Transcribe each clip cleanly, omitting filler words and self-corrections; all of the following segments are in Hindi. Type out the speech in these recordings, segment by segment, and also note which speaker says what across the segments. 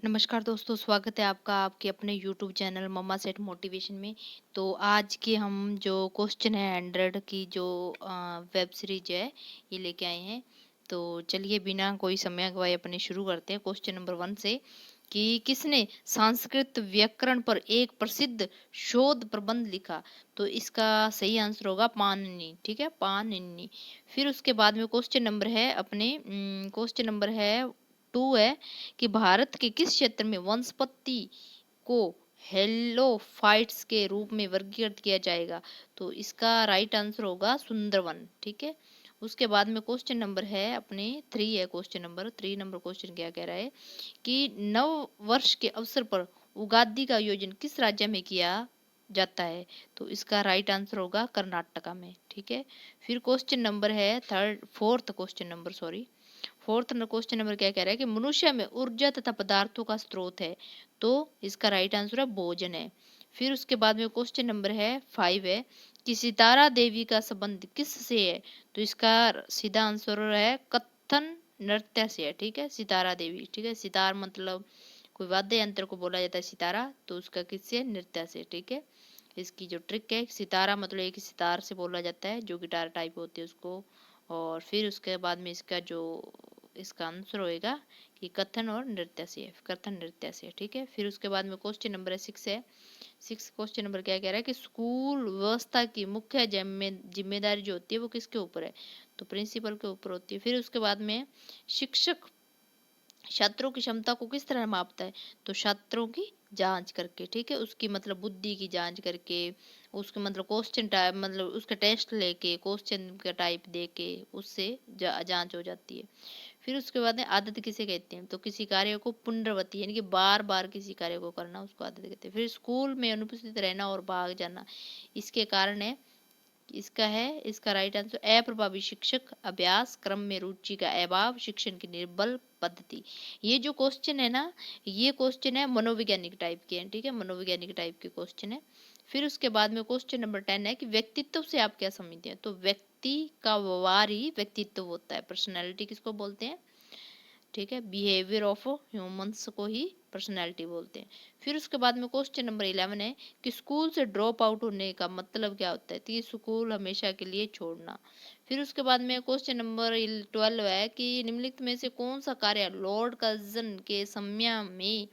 Speaker 1: नमस्कार दोस्तों, स्वागत है आपका आपके अपने यूट्यूब चैनल मम्मा सेट मोटिवेशन में। तो आज के हम जो क्वेश्चन है 100 की जो वेब सीरीज है ये लेके आए हैं। तो चलिए बिना कोई समय गवाए अपने शुरू करते हैं क्वेश्चन नंबर 1 से कि किसने संस्कृत व्याकरण पर एक प्रसिद्ध शोध प्रबंध लिखा। तो इसका सही आंसर होगा पाणिनि। ठीक है, पाणिनि। फिर उसके बाद में क्वेश्चन नंबर है 2 है कि भारत के किस क्षेत्र में वनस्पति को हेलोफाइट्स के रूप में वर्गीकृत किया जाएगा। तो इसका राइट आंसर होगा सुंदरवन। ठीक है। उसके बाद में क्वेश्चन नंबर है अपने 3 है। क्वेश्चन नंबर 3 नंबर क्वेश्चन क्या कह रहा है कि नव वर्ष के अवसर पर उगादि का आयोजन किस राज्य में किया जाता है। तो इसका राइट आंसर होगा कर्नाटका में। ठीक है। फिर क्वेश्चन नंबर है fourth question number sorry fourth question number क्या कह रहा है कि मनुष्य में ऊर्जा तथा पदार्थों का स्रोत है। तो इसका राइट आंसर है भोजन है। फिर उसके बाद में क्वेश्चन नंबर है 5 है कि सितारा देवी का संबंध किस से है। तो इसका सीधा आंसर है कथन नृत्य से है। ठीक है, सितारा देवी। ठीक है, सितार मतलब कोई वाद्य यंत्र को बोला जाता है सितारा, तो उसका किससे, नृत्य से। ठीक है। इसकी जो ट्रिक है, सितारा मतलब एक सितार से बोला जाता है जो गिटार टाइप होती है उसको। और फिर उसके बाद में इसका आंसर होएगा कि कथन और नृत्य से, कथन नृत्य से। ठीक है। फिर उसके बाद में क्वेश्चन नंबर 6 है। 6 क्वेश्चन नंबर क्या कह रहा है कि स्कूल व्यवस्था की मुख्य जिम्मेदारी जो होती है वो किसके ऊपर है। तो प्रिंसिपल के ऊपर होती है। फिर उसके बाद में शिक्षक छात्रों की क्षमता को किस तरह मापता है। तो छात्रों की जांच करके। ठीक है, उसकी मतलब बुद्धि की जांच करके, उसके मतलब क्वेश्चन टाइप मतलब उसका टेस्ट लेके क्वेश्चन का टाइप दे के उससे जांच हो जाती है। फिर उसके बाद में आदत किसे कहते हैं। तो किसी कार्य को पुनरावृत्ति यानी कि बार बार किसी कार्य को करना उसको आदत कहते हैं। फिर स्कूल में अनुपस्थित रहना और भाग जाना इसके कारण है। इसका राइट आंसर अप्रभावी शिक्षक, अभ्यास क्रम में रुचि का अभाव, शिक्षण की निर्बल पद्धति। ये जो क्वेश्चन है ना, ये क्वेश्चन है मनोवैज्ञानिक टाइप के हैं। ठीक है, मनोवैज्ञानिक टाइप के क्वेश्चन है। फिर उसके बाद में क्वेश्चन नंबर 10 है कि व्यक्तित्व से आप क्या समझते हैं। तो व्यक्ति का व्यवहार ही व्यक्तित्व होता है। पर्सनैलिटी किसको बोलते हैं। ठीक है, बिहेवियर ऑफ ह्यूमंस को ही पर्सनैलिटी बोलते हैं। फिर उसके बाद में क्वेश्चन नंबर 11 है कि स्कूल से ड्रॉप आउट होने का मतलब क्या होता है। तो ये स्कूल हमेशा के लिए छोड़ना। फिर उसके बाद में क्वेश्चन नंबर 12 है कि निम्नलिखित में से कौन सा कार्य लॉर्ड कर्जन के समय में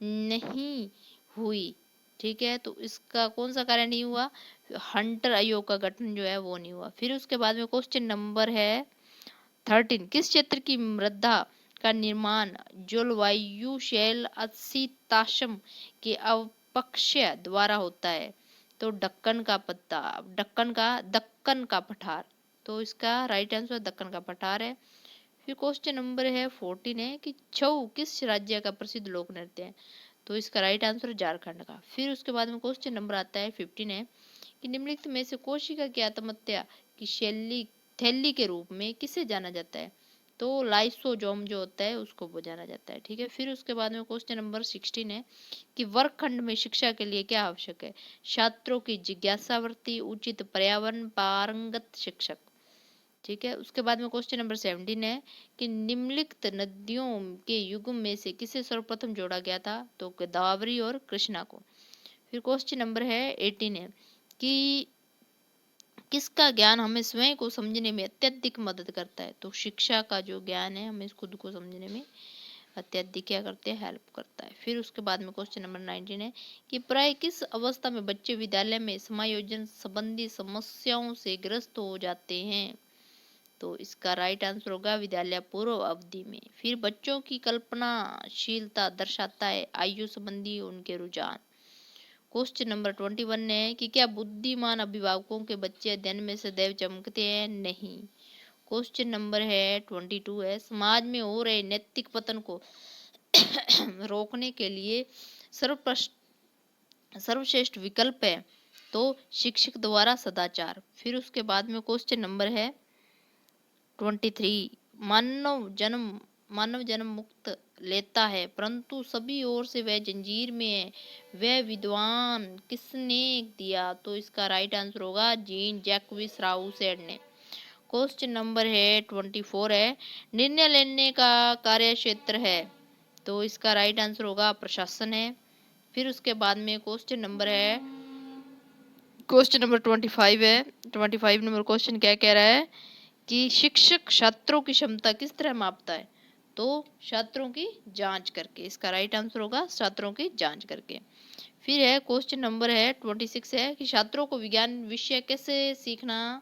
Speaker 1: नहीं हुई। ठीक है, तो इसका कौन सा कार्य नहीं हुआ। हंटर आयोग का गठन जो है वो नहीं हुआ। फिर उसके बाद में क्वेश्चन नंबर है 13 किस क्षेत्र की मृदा का निर्माण जलवायुशील असिताश्म के अवक्षय द्वारा होता है। तो दक्कन का पठार। तो इसका राइट आंसर दक्कन का पठार है। फिर क्वेश्चन नंबर है 14 है कि छऊ किस राज्य का प्रसिद्ध लोक नृत्य है। तो इसका राइट आंसर झारखंड का। फिर उसके बाद में क्वेश्चन नंबर आता है 15 है कि निम्नलिखित में से कोशिका की आत्महत्या की शैली थैली के रूप में किसे जाना जाता है। तो लाइसोजोम जो होता है उसको वो जाना जाता है। ठीक है। फिर उसके बाद में क्वेश्चन नंबर 16 है कि वर्गखंड में शिक्षा के लिए क्या आवश्यक है। छात्रों की जिज्ञासावृत्ति, उचित पर्यावरण, पारंगत शिक्षक। ठीक है। उसके बाद में क्वेश्चन नंबर 17 है कि निम्नलिखित नदियों के युग्म में से किसे सर्वप्रथम जोड़ा गया था। तो गोदावरी और कृष्णा को। फिर क्वेश्चन नंबर है 18 है कि किसका ज्ञान हमें स्वयं को समझने में अत्यधिक मदद करता है। तो शिक्षा का जो ज्ञान है हमें खुद को समझने में अत्यधिक क्या करते हैं, हेल्प करता है। फिर उसके बाद में क्वेश्चन नंबर 19 है कि प्राय किस अवस्था में बच्चे विद्यालय में समायोजन संबंधी समस्याओं से ग्रस्त हो जाते हैं। तो इसका राइट आंसर होगा विद्यालय पूर्व अवधि में। फिर बच्चों की कल्पनाशीलता दर्शाता है आयु संबंधी उनके रुझान। क्वेश्चन नंबर 21 है कि क्या बुद्धिमान अभिभावकों के बच्चे अध्ययन में सदैव चमकते हैं। नहीं। क्वेश्चन नंबर है 22 है समाज में हो रहे नैतिक पतन को रोकने के लिए सर्वश्रेष्ठ विकल्प है। तो शिक्षक द्वारा सदाचार। फिर उसके बाद में क्वेश्चन नंबर है 23 मानव जन्म मुक्त लेता है परंतु सभी ओर से वह जंजीर में है, वह विद्वान किसने दिया। तो इसका राइट आंसर होगा जीन जैकविस राउसेट ने। क्वेश्चन नंबर है 24 है निर्णय लेने का कार्य क्षेत्र है। तो इसका राइट आंसर होगा प्रशासन है। फिर उसके बाद में क्वेश्चन नंबर 25 है। 25 नंबर क्वेश्चन क्या कह रहा है कि शिक्षक छात्रों की क्षमता किस तरह मापता है? तो छात्रों की जांच करके। इसका राइट आंसर होगा छात्रों की जांच करके। फिर है क्वेश्चन नंबर 26 है कि छात्रों को विज्ञान विषय कैसे सीखना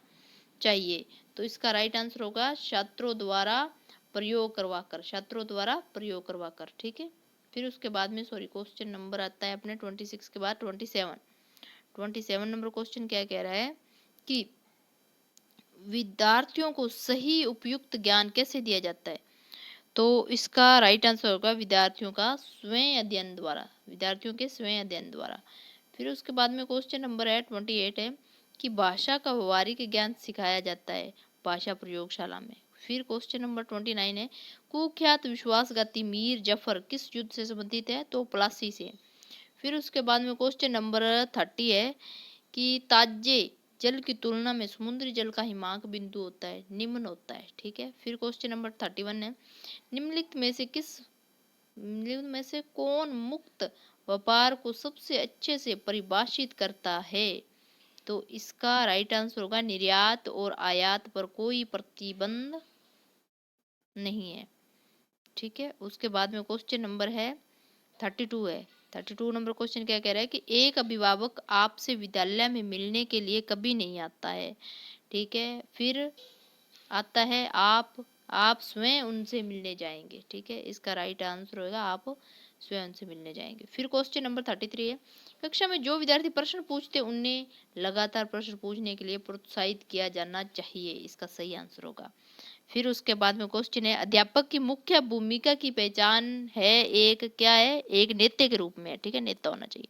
Speaker 1: चाहिए? तो इसका राइट आंसर होगा छात्रों द्वारा प्रयोग करवाकर, छात्रों द्वारा प्रयोग करवाकर। ठीक है। फिर उसके बाद में क्वेश्चन नंबर आता है अपने 26 के बाद 27 नंबर क्वेश्चन क्या कह रहा है कि विद्यार्थियों को सही उपयुक्त ज्ञान कैसे दिया जाता है? तो इसका राइट आंसर होगा विद्यार्थियों का स्वयं अध्ययन द्वारा, विद्यार्थियों के स्वयं अध्ययन द्वारा। फिर उसके बाद में क्वेश्चन नंबर 28 है कि भाषा का व्यवहारिक ज्ञान सिखाया जाता है भाषा प्रयोगशाला में। फिर क्वेश्चन नंबर 29 है कुख्यात विश्वासघाती मीर जफर किस युद्ध से संबंधित है? तो प्लासी से। फिर उसके बाद में क्वेश्चन नंबर 30 है कि ताजे जल की तुलना में समुद्री जल का हिमांक बिंदु होता है, निम्न होता है। ठीक है। फिर क्वेश्चन नंबर 31 है निम्नलिखित में से कौन मुक्त व्यापार को सबसे अच्छे से परिभाषित करता है? तो इसका राइट आंसर होगा निर्यात और आयात पर कोई प्रतिबंध नहीं है। ठीक है। उसके बाद में क्वेश्चन नंबर 32 है। 32 नंबर क्वेश्चन क्या कह रहा है कि एक अभिभावक आपसे विद्यालय में मिलने के लिए कभी नहीं आता है। ठीक है। फिर आता है आप स्वयं उनसे मिलने जाएंगे। ठीक है। इसका राइट आंसर होगा आप स्वयं उनसे मिलने जाएंगे। फिर क्वेश्चन नंबर 33 है कक्षा में जो विद्यार्थी प्रश्न पूछते उन्हें लगातार प्रश्न पूछने के लिए प्रोत्साहित किया जाना चाहिए। इसका सही आंसर होगा। फिर उसके बाद में क्वेश्चन है अध्यापक की मुख्य भूमिका की पहचान है एक क्या है? एक नेता के रूप में। ठीक है। नेता होना चाहिए।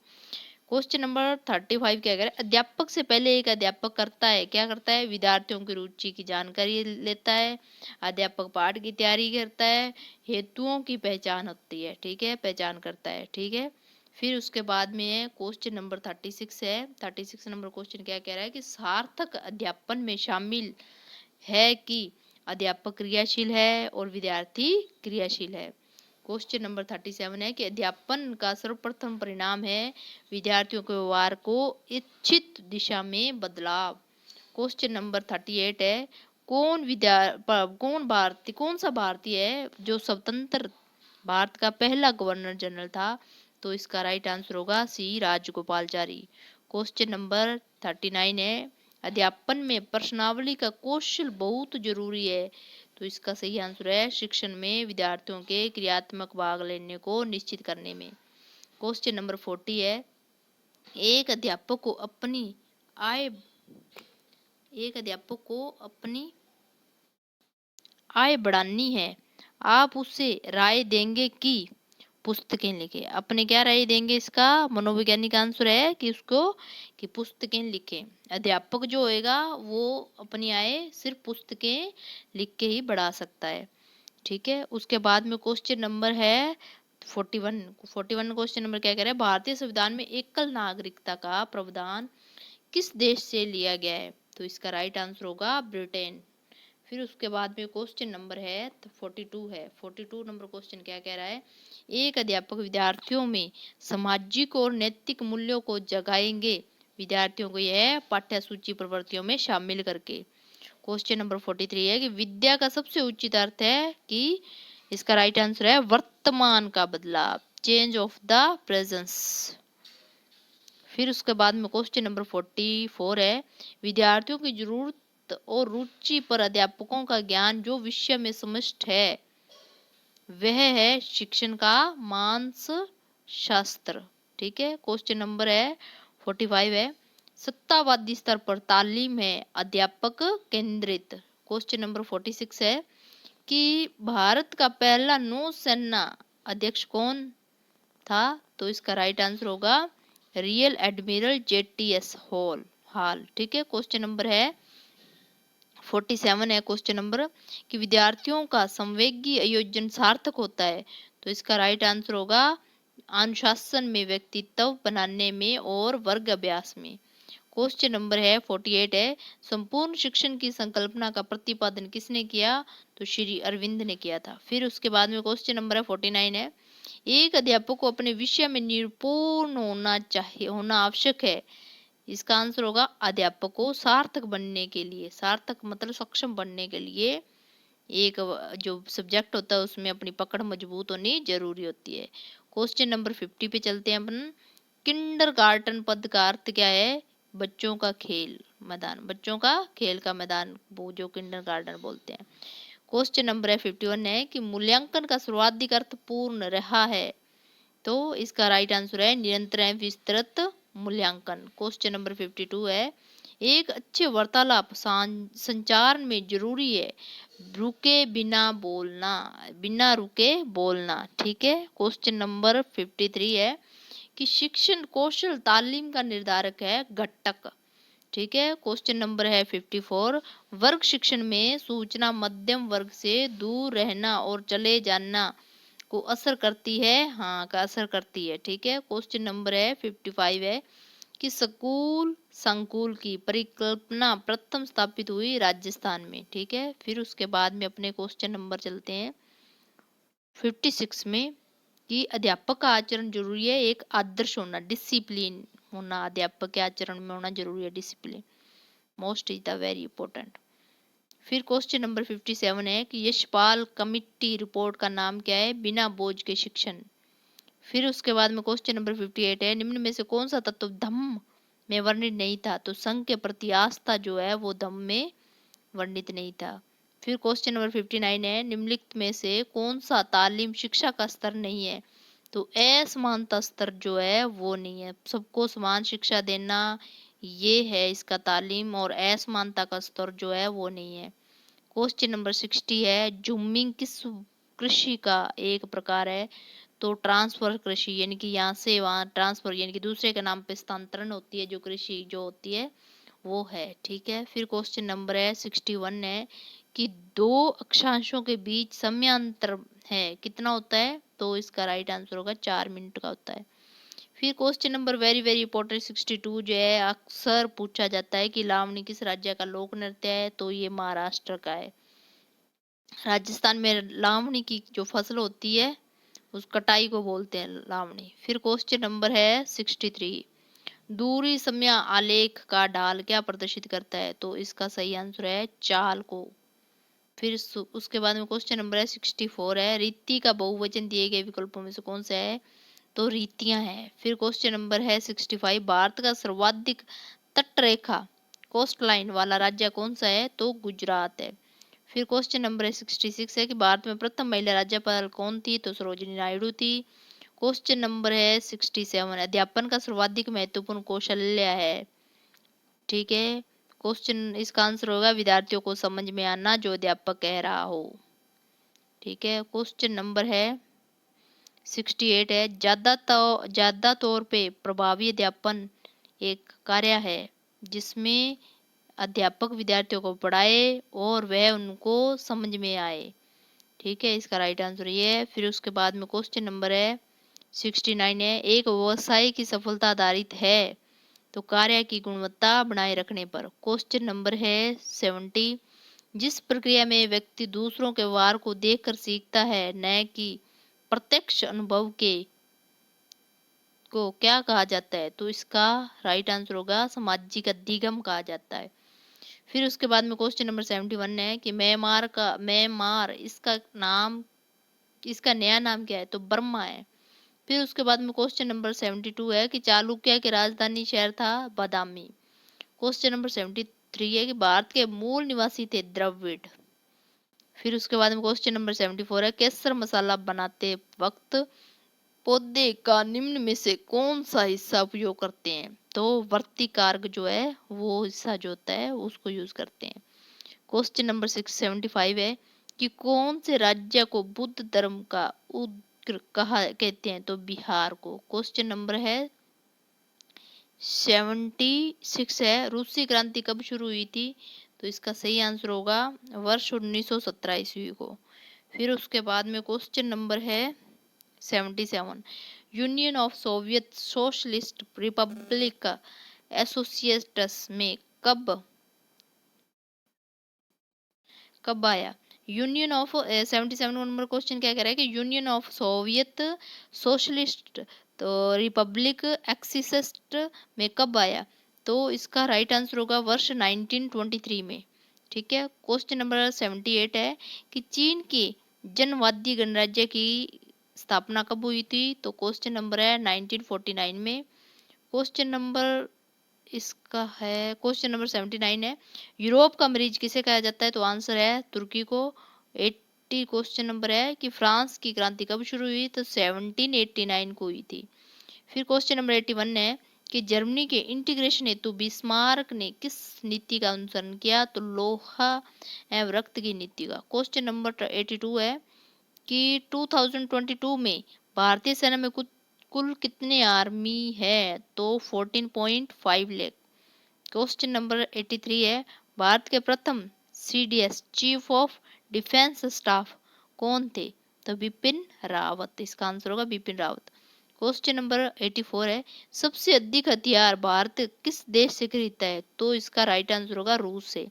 Speaker 1: क्वेश्चन नंबर 35 क्या करें अध्यापक से पहले एक अध्यापक करता है क्या करता है? विद्यार्थियों की रुचि की जानकारी लेता है, अध्यापक पाठ की तैयारी करता है, हेतुओं की पहचान होती है। ठीक है। पहचान करता है। ठीक है। फिर उसके बाद में क्वेश्चन नंबर 36 है। 36 नंबर क्वेश्चन क्या कह रहा है कि सार्थक अध्यापन में शामिल है कि अध्यापक क्रियाशील है और विद्यार्थी क्रियाशील है। क्वेश्चन नंबर 37 है कि अध्यापन का सर्वप्रथम परिणाम है विद्यार्थियों के व्यवहार को इच्छित दिशा में बदलाव। क्वेश्चन नंबर 38 है कौन सा भारतीय है जो स्वतंत्र भारत का पहला गवर्नर जनरल था? तो इसका राइट आंसर होगा सी राजगोपालचारी। क्वेश्चन नंबर 39 है अध्यापन में प्रश्नावली का कौशल बहुत जरूरी है। तो इसका सही आंसर है शिक्षण में विद्यार्थियों के क्रियात्मक भाग लेने को निश्चित करने में। क्वेश्चन नंबर 40 है एक अध्यापक को आय अपनी आय बढ़ानी है, आप उसे राय देंगे कि पुस्तकें लिखे? अपने क्या राय देंगे? इसका मनोवैज्ञानिक आंसर है कि उसको कि पुस्तकें लिखे। अध्यापक जो होएगा वो अपनी आय सिर्फ पुस्तकें लिख के ही बढ़ा सकता है। ठीक है। उसके बाद में क्वेश्चन नंबर है 41 क्वेश्चन नंबर क्या कह रहा है भारतीय संविधान में एकल नागरिकता का प्रावधान किस देश से लिया गया है? तो इसका राइट आंसर होगा ब्रिटेन। फिर उसके बाद में क्वेश्चन नंबर 42 नंबर क्वेश्चन क्या कह रहा है एक अध्यापक विद्यार्थियों में सामाजिक और नैतिक मूल्यों को जगाएंगे विद्यार्थियों को यह पाठ्य सूची प्रवृत्तियों में शामिल करके। क्वेश्चन नंबर 43 है कि विद्या का सबसे उचित अर्थ है कि इसका राइट आंसर है वर्तमान का बदलाव, चेंज ऑफ द प्रेजेंस। फिर उसके बाद में क्वेश्चन नंबर 44 है विद्यार्थियों की जरूरत और रुचि पर अध्यापकों का ज्ञान जो विषय में समष्ट है वह है शिक्षण का मानस शास्त्र। ठीक है। क्वेश्चन नंबर 45 है सत्तावादी स्तर पर तालीम है अध्यापक केंद्रित। क्वेश्चन नंबर 46 है कि भारत का पहला नौसेना अध्यक्ष कौन था? तो इसका राइट आंसर होगा रियल एडमिरल JTS हॉल। ठीक है। क्वेश्चन नंबर 47 है क्वेश्चन नंबर कि विद्यार्थियों का संवेगी आयोजन सार्थक होता है। तो इसका राइट आंसर होगा अनुशासन में, व्यक्तित्व बनाने में और वर्ग अभ्यास में। क्वेश्चन नंबर 48 है संपूर्ण शिक्षण की संकल्पना का प्रतिपादन किसने किया? तो श्री अरविंद ने किया था। फिर उसके बाद में क्वेश्चन नंबर 49 है एक अध्यापक को अपने विषय में निपुण होना आवश्यक है। इसका आंसर होगा अध्यापक को सार्थक बनने के लिए, सार्थक मतलब सक्षम बनने के लिए एक जो सब्जेक्ट होता है उसमें अपनी पकड़ मजबूत होनी जरूरी होती है। क्वेश्चन नंबर 50 पे चलते हैं अपन। किंडरगार्टन पद का अर्थ क्या है? बच्चों का खेल मैदान, बच्चों का खेल का मैदान, वो जो किंडरगार्टन बोलते हैं। क्वेश्चन नंबर है 51 है कि मूल्यांकन का सर्वाधिक अर्थ पूर्ण रहा है, तो इसका राइट आंसर है निरंतर एवं विस्तृत मूल्यांकन। क्वेश्चन नंबर 52 है एक अच्छे वार्तालाप संचार में जरूरी है रुके बिना बोलना, बिना रुके बोलना। ठीक है। क्वेश्चन नंबर 53 है कि शिक्षण कौशल तालीम का निर्धारक है घटक। ठीक है। क्वेश्चन नंबर है 54 वर्ग शिक्षण में सूचना मध्यम वर्ग से दूर रहना और चले जाना को असर करती है, हाँ का असर करती है। ठीक है। क्वेश्चन नंबर है 55 है कि स्कूल संकुल की परिकल्पना प्रथम स्थापित हुई राजस्थान में। ठीक है। फिर उसके बाद में अपने क्वेश्चन नंबर चलते हैं 56 में कि अध्यापक का आचरण जरूरी है, एक आदर्श होना, डिसिप्लिन होना, अध्यापक के आचरण में होना जरूरी है, discipline most is the very important. फिर क्वेश्चन नंबर 57 है कि यशपाल कमिटी रिपोर्ट का नाम क्या है? बिना बोझ के शिक्षण। फिर उसके बाद में क्वेश्चन नंबर 58 है निम्न में से कौन सा तत्व धम्म में वर्णित नहीं था? तो संघ के प्रति आस्था जो है वो धम्म में वर्णित नहीं था। फिर क्वेश्चन नंबर 59 है निम्नलिखित में से कौन सा तालीम शिक्षा का स्तर नहीं है? तो असमानता स्तर जो है वो नहीं है, सबको समान शिक्षा देना ये है इसका तालीम, और असमानता का स्तर जो है वो नहीं है। क्वेश्चन नंबर 60 है जूमिंग किस कृषि का एक प्रकार है? तो ट्रांसफर कृषि, यानी कि यहाँ से वहाँ ट्रांसफर, यानी कि दूसरे के नाम पे स्थानांतरण होती है जो कृषि जो होती है वो है। ठीक है। फिर क्वेश्चन नंबर है 61 है कि दो अक्षांशों के बीच समयांतर है कितना होता है? तो इसका राइट आंसर होगा 4 मिनट का होता है। फिर question number very very important 62 जो है अक्सर पूछा जाता है कि लावणी किस राज्य का लोक नृत्य है? तो ये महाराष्ट्र का है। राजस्थान में लावणी की जो फसल होती है उस कटाई को बोलते हैं लावणी। फिर क्वेश्चन नंबर है 63 दूरी समय आलेख का ढाल क्या प्रदर्शित करता है? तो इसका सही आंसर है चाल को। फिर उसके बाद में क्वेश्चन नंबर है 64 है रीति का बहुवचन दिए गए विकल्पों में से कौन सा है? तो रीतियां हैं। फिर क्वेश्चन नंबर है 65 भारत का सर्वाधिक तटरेखा कोस्ट लाइन वाला राज्य कौन सा है? तो गुजरात है। फिर क्वेश्चन नंबर है 66 है कि भारत में प्रथम महिला राज्यपाल कौन थी? तो सरोजिनी नायडू थी। क्वेश्चन नंबर है 67 अध्यापन का सर्वाधिक महत्वपूर्ण कौशल्य है। ठीक है। क्वेश्चन इसका आंसर होगा विद्यार्थियों को समझ में आना जो अध्यापक कह रहा हो। ठीक है। क्वेश्चन नंबर है 68 है ज्यादा तौर पे प्रभावी अध्यापन एक कार्य है जिसमें अध्यापक विद्यार्थियों को पढ़ाए और वह उनको समझ में आए। ठीक है। इसका राइट आंसर ये है। फिर उसके बाद में क्वेश्चन नंबर है 69 है एक व्यवसाय की सफलता आधारित है तो कार्य की गुणवत्ता बनाए रखने पर। क्वेश्चन नंबर है 70 जिस प्रक्रिया में व्यक्ति दूसरों के व्यवहार को देखकर सीखता है न कि प्रत्यक्ष अनुभव के को क्या कहा जाता है? तो इसका राइट आंसर होगा सामाजिक अधिगम कहा जाता है। फिर उसके बाद में क्वेश्चन नंबर 71 है कि म्यांमार इसका नया नाम क्या है? तो बर्मा है। फिर उसके बाद में क्वेश्चन नंबर 72 है कि चालुक्य की राजधानी शहर था बादामी। क्वेश्चन नंबर 73 है कि भारत के मूल निवासी थे द्रविड़। फिर उसके बाद में क्वेश्चन नंबर 74 है केसर मसाला बनाते वक्त पौधे का निम्न में से कौन सा हिस्सा उपयोग करते हैं? तो वर्तिकार्क जो है वो हिस्सा जो होता है उसको यूज करते हैं। क्वेश्चन नंबर 675 है कि कौन से राज्य को बुद्ध धर्म का उग्र कहा कहते हैं? तो बिहार को। क्वेश्चन नंबर है 76 है रूसी क्रांति कब शुरू हुई थी? तो इसका सही आंसर होगा वर्ष 1917 ईस्वी को। फिर उसके बाद में क्वेश्चन नंबर है 77 union of Soviet socialist Republic associates में कब आया? यूनियन ऑफ 77 नंबर क्वेश्चन क्या कह रहा है कि यूनियन ऑफ सोवियत सोशलिस्ट तो रिपब्लिक एक्सिस्ट में कब आया? तो इसका राइट आंसर होगा वर्ष 1923 में। ठीक है। क्वेश्चन नंबर 78 है कि चीन के जनवादी गणराज्य की स्थापना कब हुई थी? तो क्वेश्चन नंबर है 1949 में। क्वेश्चन नंबर इसका है क्वेश्चन नंबर 79 है यूरोप का मरीज किसे कहा जाता है? तो आंसर है तुर्की को। 80 क्वेश्चन नंबर है कि फ्रांस की क्रांति कब शुरू हुई? तो 1789 को हुई थी। फिर क्वेश्चन नंबर 81 है कि जर्मनी के इंटीग्रेशन हेतु बिस्मार्क ने किस नीति का अनुसरण किया? तो लोहा एवं रक्त की नीति का। क्वेश्चन नंबर 82 है कि 2022 में भारतीय सेना में कुल कितने आर्मी है? तो 14.5 लाख। क्वेश्चन नंबर 83 है भारत के प्रथम CDS chief of defence staff कौन थे? तो बिपिन रावत। इसका आंसर होगा बिपिन रावत। क्वेश्चन नंबर 84 है सबसे अधिक हथियार भारत किस देश से खरीदता है? तो इसका राइट आंसर होगा रूस से।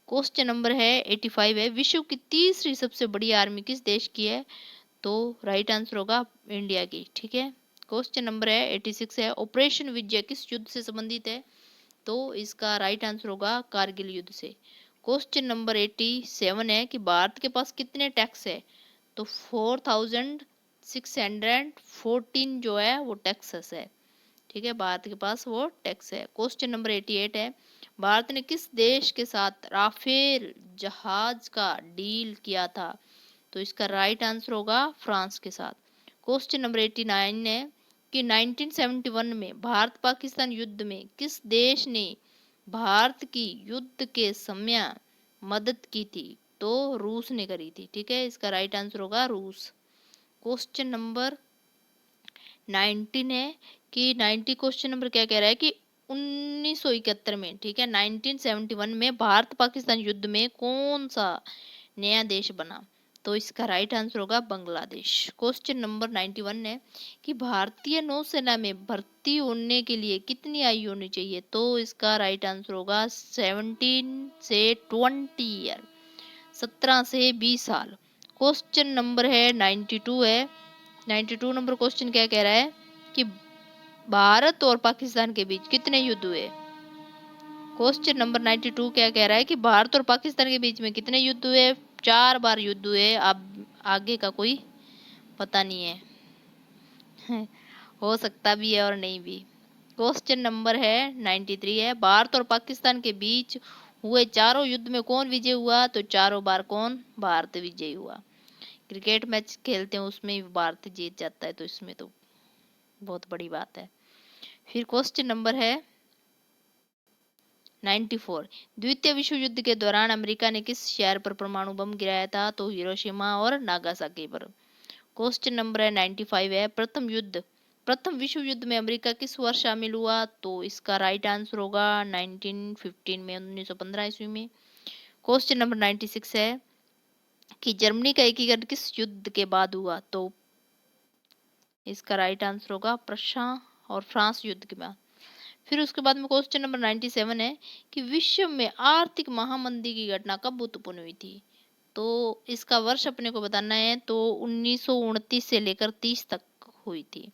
Speaker 1: क्वेश्चन नंबर है 85 है विश्व की तीसरी सबसे बड़ी आर्मी किस देश की है? तो राइट आंसर होगा इंडिया की। ठीक है। क्वेश्चन नंबर है 86 है ऑपरेशन विजय किस युद्ध से संबंधित है? तो इसका राइट आंसर होगा कारगिल युद्ध से। क्वेश्चन नंबर 87 है कि भारत के पास कितने टैक्स है? तो 4614 जो है वो टैक्सेस है। ठीक है। भारत के पास वो टैक्स है। क्वेश्चन नंबर 88 है भारत ने किस देश के साथ राफेल जहाज का डील किया था? तो इसका राइट आंसर होगा फ्रांस के साथ। क्वेश्चन नंबर 89 है कि 1971 में भारत पाकिस्तान युद्ध में किस देश ने भारत की युद्ध के समय मदद की थी? तो रूस ने करी थी। ठीक है। इसका राइट आंसर होगा रूस। क्वेश्चन नंबर 19 है कि 90 क्वेश्चन नंबर क्या कह रहा है कि 1971 में, ठीक है, 1971 में भारत पाकिस्तान युद्ध में कौन सा नया देश बना? तो इसका राइट आंसर होगा बांग्लादेश। क्वेश्चन नंबर 91 है कि भारतीय नौसेना में भर्ती होने के लिए कितनी आयु होनी चाहिए? तो इसका राइट आंसर होगा 17 से 20 ईयर, 17 से 20 साल। क्वेश्चन नंबर है 92 है। 92 नंबर क्वेश्चन क्या कह रहा है कि भारत और पाकिस्तान के बीच कितने युद्ध हुए? क्वेश्चन नंबर 92 क्या कह रहा है कि भारत और पाकिस्तान के बीच में कितने युद्ध हुए? 4 बार युद्ध हुए। अब आगे का कोई पता नहीं है हो सकता भी है और नहीं भी। क्वेश्चन नंबर है 93 है भारत और पाकिस्तान के बीच हुए चारों युद्ध में कौन विजय हुआ? तो चारों बार कौन? भारत विजयी हुआ। क्रिकेट मैच खेलते हैं उसमें भारत जीत जाता है, तो इसमें तो बहुत बड़ी बात है। फिर क्वेश्चन नंबर है 94 द्वितीय विश्व युद्ध के दौरान अमेरिका ने किस शहर पर परमाणु बम गिराया था? तो हिरोशिमा और नागासाकी पर। क्वेश्चन नंबर है 95 है प्रथम विश्व युद्ध में अमेरिका किस वर्ष शामिल हुआ? तो इसका राइट आंसर होगा 1915 में, 1915 ईस्वी में। क्वेश्चन नंबर 96 है कि जर्मनी का एकीकरण किस युद्ध के बाद हुआ? तो इसका राइट आंसर होगा प्रशा और फ्रांस युद्ध के बाद। फिर उसके बाद में क्वेश्चन नंबर 97 है कि विश्व में आर्थिक महामंदी की घटना कब उत्पन्न हुई थी? तो इसका वर्ष अपने को बताना है। तो 1929 से लेकर 30 तक हुई थी।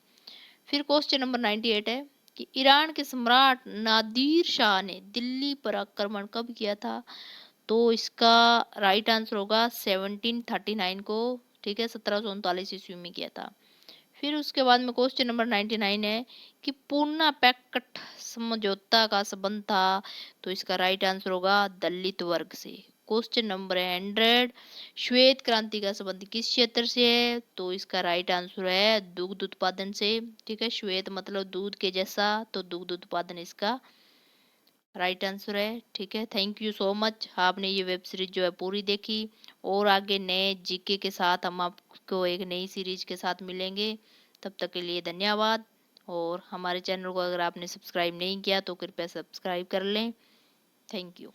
Speaker 1: फिर क्वेश्चन नंबर 98 है कि ईरान के सम्राट नादिर शाह ने दिल्ली पर आक्रमण कब किया था? तो इसका राइट आंसर होगा 1739 को। ठीक है। 1739 ईस्वी में किया था। फिर उसके बाद में क्वेश्चन नंबर 99 है कि पूर्णा पैक्ट समझौता का संबंध था? तो इसका राइट आंसर होगा दलित वर्ग से। क्वेश्चन नंबर 100 श्वेत क्रांति का संबंध किस क्षेत्र से है? तो इसका राइट आंसर है दुग्ध उत्पादन से। ठीक है। श्वेत मतलब दूध के जैसा, तो दुग्ध उत्पादन इसका राइट आंसर है। ठीक है। थैंक यू सो मच, आपने ये वेब सीरीज जो है पूरी देखी, और आगे नए जीके के साथ हम आपको एक नई सीरीज के साथ मिलेंगे। तब तक के लिए धन्यवाद। और हमारे चैनल को अगर आपने सब्सक्राइब नहीं किया तो कृपया सब्सक्राइब कर लें। Thank you.